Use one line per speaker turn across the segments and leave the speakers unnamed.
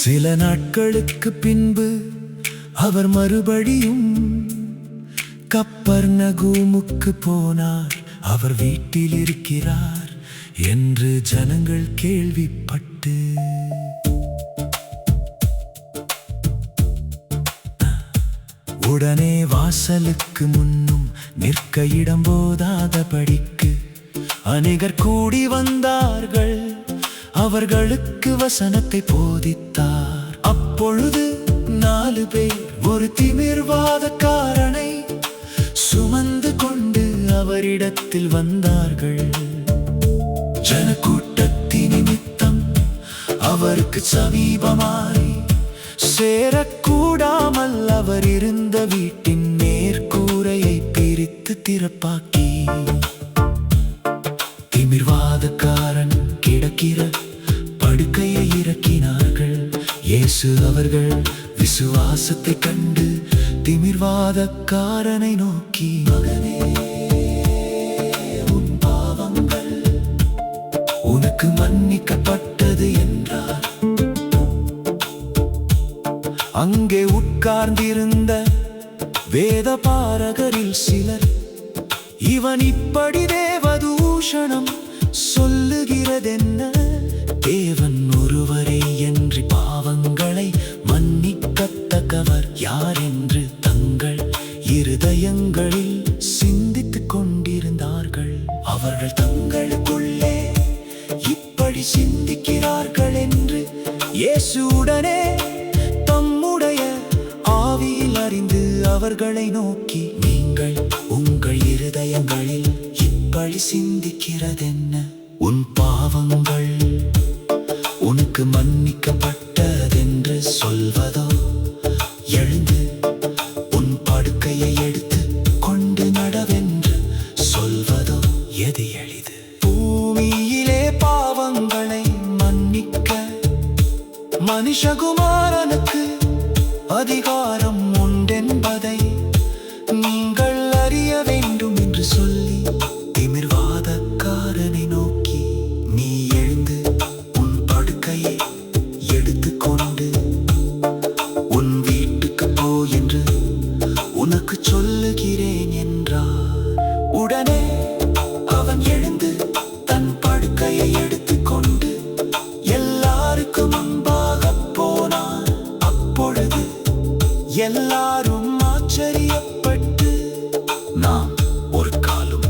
சில நாட்களுக்கு பின்பு அவர் மறுபடியும் கப்பர்நகூமுக்கு போனார். அவர் வீட்டில் இருக்கிறார் என்று ஜனங்கள் கேள்விப்பட்டு உடனே வாசலுக்கு முன்னும் நிற்க இடம் போதாதபடிக்கு அநேகர் கூடி வந்தார்கள். அவர்களுக்கு வசனத்தை போதித்தார். அப்பொழுது 4 பேர் ஒரு திமிர்வாதக்காரனை சுமந்து கொண்டு அவரிடத்தில் வந்தார்கள். ஜனக்கூட்டத்தின் நிமித்தம் அவருக்கு சமீபமாய் சேரக்கூடாமல் அவர் இருந்த வீட்டின் மேற்கூரையை பிரித்து திறப்பாக்கி திமிர்வாதக்காரன் கிடக்கிற படுக்கையை இறக்கினார்கள். இயேசு அவர்கள் விசுவாசத்தை கண்டு திமிர்வாதக்காரனை நோக்கி, மகனே, உன் பாவங்கள் உனக்கு மன்னிக்கப்பட்டது என்றார். அங்கே உட்கார்ந்திருந்த வேதபாரகரில் சிலர், இவன் இப்படி தேவதூஷணம் சொல்லுகிறதென்ன? தேவன் ஒருவரே என்று பாவங்களை மன்னிக்கத்தக்கவர் யார் என்று தங்கள் இருதயங்களில் சிந்தித்துக் கொண்டிருந்தார்கள். அவர்கள் தங்களுக்குள்ளே இப்படி சிந்திக்கிறார்கள் என்று இயேசு உடனே தம்முடைய ஆவியில் அறிந்து அவர்களை நோக்கி, நீங்கள் உங்கள் இருதயங்களில் இப்படி சிந்திக்கிறதென்ன? உன் பாவங்கள் உனக்கு மன்னிக்கப்பட்டதென்று சொல்வதோ, எழுந்து உன் படுக்கையை எடுத்து கொண்டு நடவென்று சொல்வதோ எது எளிது? பூமியிலே பாவங்களை மன்னிக்க மனுஷகுமாரனுக்கு அதிகாரம் உண்டென்பதை நீங்கள் அறிய வேண்டும் என்று சொல்லி திமிர்வாதக்காரனை நோக்கி, நீ எழுந்து உன் படுக்கையை எடுத்துக்கொண்டு உன் வீட்டுக்கு போ என்று உனக்கு சொல்லுகிறேன் என்றார். உடனே அவன் எழுந்து தன் படுக்கையை எடுத்துக்கொண்டு எல்லாருக்கும் முன்பாக போனான். அப்பொழுது எல்லாரும் ஆச்சரியப்பட்டு, நாம் ஒரு காலம்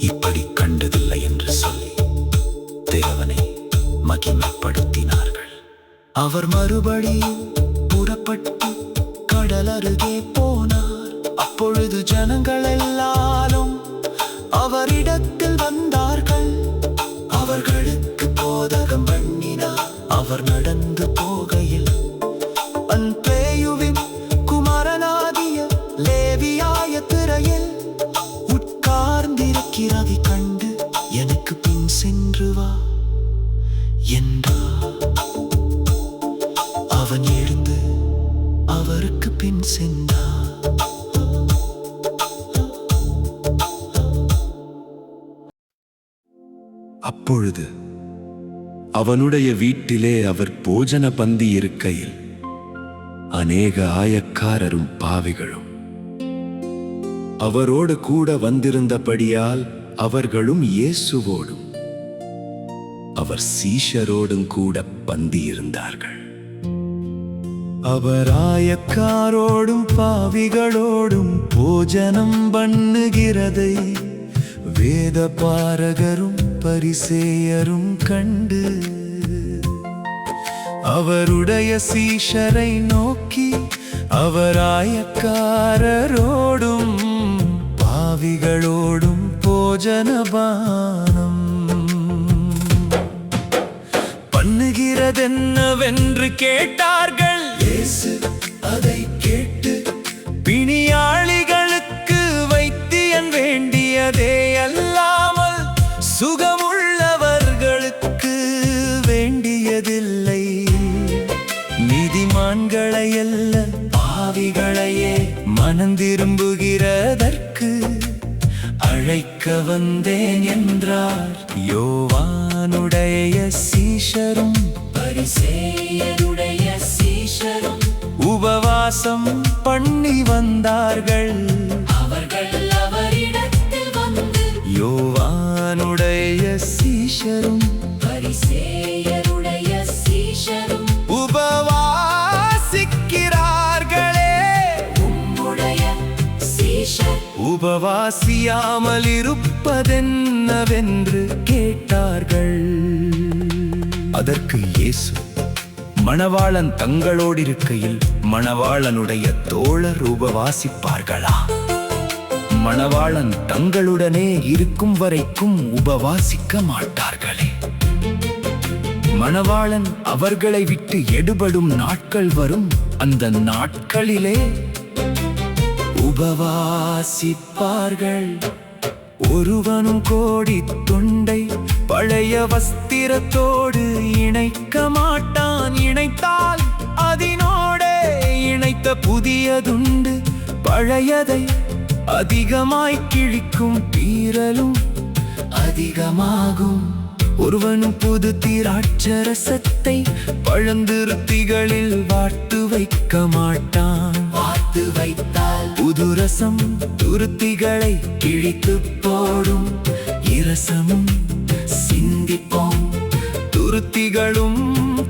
இப்படி கண்டதில்லை என்று சொல்லி தேவனை மகிமைப்படுத்தினார்கள். அவர் மறுபடியும் புறப்பட்டு கடல் அருகே போனார். அப்பொழுது ஜனங்கள் எல்லாரும் அவரிடத்தில் வந்தார்கள். அவர்களுக்கு போதகம் பண்ணினார். அவர் நடந்து போகையில் அன்பேயுவின் குமாரனாகிய லேவியாய திரையில் உட்கார்ந்திருக்கிறதை கண்டு, எனக்கு பின் சென்று வா என்றார். அவன் எழுந்து அவருக்கு பின் சென்றார்.
அப்பொழுது அவனுடைய வீட்டிலே அவர் போஜன பந்தி இருக்கையில் அநேக ஆயக்காரரும் பாவிகளும் அவரோடு கூட வந்திருந்தபடியால் அவர்களும் இயேசுவோடும் அவர் சீஷரோடும் கூட பந்தியிருந்தார்கள்.
அவர் ஆயக்காரோடும் பாவிகளோடும் போஜனம் பண்ணுகிறதை வேதபாரகரும் பரிசேயரும் கண்டு அவருடைய சீஷரை நோக்கி, அவர் ஆயக்காரரோடும் பாவிகளோடும் போஜனபானம் பண்ணுகிறதென்னவென்று கேட்டார்கள். இயேசு அதை கேட்டு, பிணியாளிகளுக்கு வைத்தியன் வேண்டியதே அல்லாமல் சுகமுள்ளவர்களுக்கு வேண்டியதில்லை. நீதிமான்களை அல்ல, பாவிகளையே மனந்திரும்புகிறதற்கு அழைக்க வந்தேன் என்றார். யோவானுடைய சீஷரும் பரிசேயருடைய சீஷரும்
உபவாசம் பண்ணி வந்தார்கள்.
அவர்கள் அவரிடத்தில் வந்து
யோவானுடைய சீஷரும்
பரிசேயருடைய சீஷரும்
உபவாசிக்கிறார்களே,
உம்முடைய சீஷர்
உபவாசியாமல் இருப்பதென்னவென்று கேட்டார்கள். அதற்கு இயேசு, மணவாளன் தங்களோடிருக்கையில் மணவாளனுடைய தோழர் உபவாசிப்பார்களா? மணவாளன் தங்களுடனே இருக்கும் வரைக்கும் உபவாசிக்க மாட்டார்களே. மணவாளன் அவர்களை விட்டு எடுபடும் நாட்கள் வரும். அந்த நாட்களிலே உபவாசிப்பார்கள். ஒருவனும் கோடி தொண்டை பழைய வஸ்திரத்தோடு இணைக்க மாட்டான். இணைத்தால் அதனோடே இணைத்த புதியதுண்டு. பழையதை அதிகமாய் கிழிக்கும், பீறலும் அதிகமாகும். ஒருவனும் புது திராட்சரசத்தை பழந்துருத்திகளில் வார்த்து வைக்க மாட்டான்.
வார்த்து வைத்தால்
புது ரசம் துருத்திகளை கிழித்து போடும். இரசமும் சிந்திப்போம், துருத்திகளும்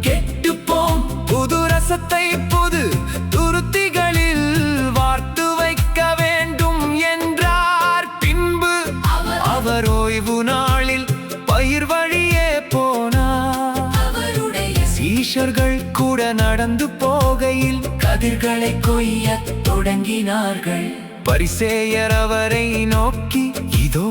கெட்டுப்போம். புது ரசத்தை புது துருத்திகளில் வார்த்து வைக்க வேண்டும் என்றார். பின்பு அவர் ஓய்வு நாளில் பயிர் வழியே போனார்.
அவருடைய
சீஷர்கள் கூட நடந்து போகையில்
கதிர்களை கொய்யத் தொடங்கினார்கள்.
பரிசேயர் அவரை நோக்கி, இதோ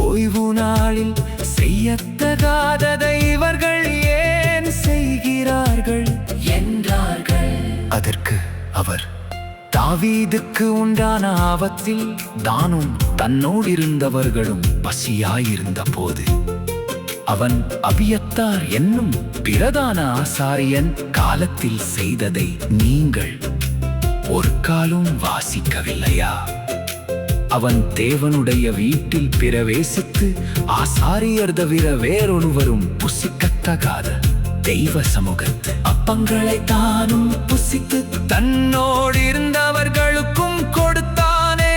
ஓய்வு நாளில் செய்யத்தகாததை இவர்கள் ஏன் செய்கிறார்கள்
என்றார்கள்.
அதற்கு அவர், தாவீதுக்கு உண்டான ஆபத்தில் தானும் தன்னோடிருந்தவர்களும் பசியாயிருந்த போது அவன் அபியத்தார் என்னும் பிரதான ஆசாரியன் காலத்தில் செய்ததை நீங்கள் ஒரு காலும் வாசிக்கவில்லையா? அவன் தேவனுடைய வீட்டில் பிரவேசித்து ஆசாரியர் தவிர வேறொருவரும் புசிக்கத்தகாத தெய்வ சமூகத்து அப்பங்களை தானும் புசித்து தன்னோடிருந்தவர்களுக்கும் கொடுத்தானே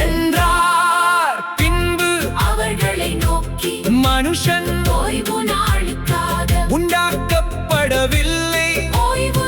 என்றார். பின்பு
அவர்களை நோக்கி,
மனுஷன்
ஓய்வு நாளுக்காக
உண்டாக்கப்படவில்லை,
ஓய்வு